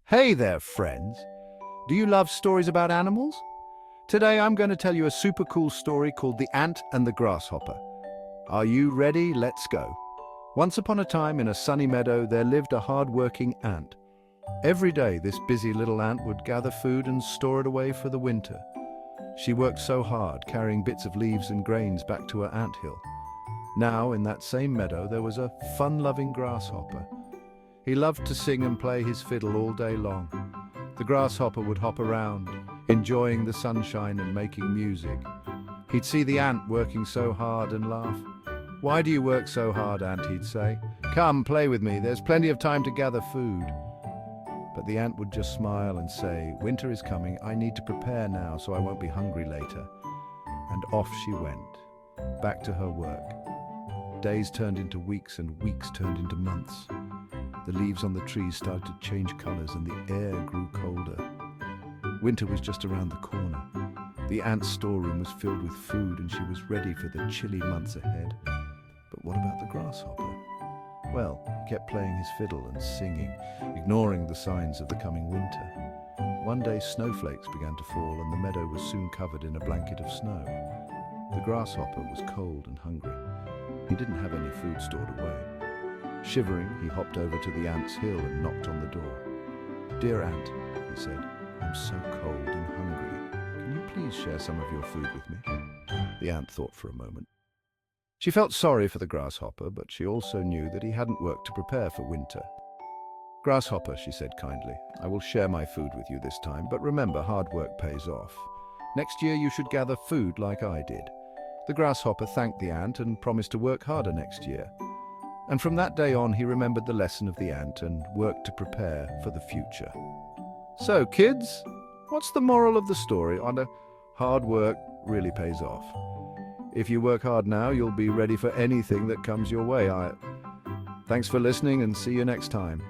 Hey there, friends. Do you love stories about animals? Today I'm going to tell you a super cool story called The Ant and the Grasshopper. Are you ready? Let's go. Once upon a time in a sunny meadow there lived a hard-working ant. Every day this busy little ant would gather food and store it away for the winter. She worked so hard, carrying bits of leaves and grains back to her anthill. Now, in that same meadow, there was a fun-loving grasshopper. He loved to sing and play his fiddle all day long. The grasshopper would hop around, enjoying the sunshine and making music. He'd see the ant working so hard and laugh. "Why do you work so hard, ant?" he'd say. "Come, play with me, there's plenty of time to gather food." But the ant would just smile and say, "Winter is coming, I need to prepare now so I won't be hungry later." And off she went, back to her work. Days turned into weeks and weeks turned into months. The leaves on the trees started to change colors and the air grew colder. Winter was just around the corner. The ant's storeroom was filled with food and she was ready for the chilly months ahead. But what about the grasshopper? Well, he kept playing his fiddle and singing, ignoring the signs of the coming winter. One day snowflakes began to fall and the meadow was soon covered in a blanket of snow. The grasshopper was cold and hungry. He didn't have any food stored away. Shivering, he hopped over to the ant's hill and knocked on the door. "Dear ant," he said, "I'm so cold and hungry. Can you please share some of your food with me?" The ant thought for a moment. She felt sorry for the grasshopper, but she also knew that he hadn't worked to prepare for winter. "Grasshopper," she said kindly, "I will share my food with you this time, but remember, hard work pays off. Next year you should gather food like I did." The grasshopper thanked the ant and promised to work harder next year. And from that day on, he remembered the lesson of the ant and worked to prepare for the future. So, kids, what's the moral of the story? Hard work really pays off. If you work hard now, you'll be ready for anything that comes your way. Thanks for listening and see you next time.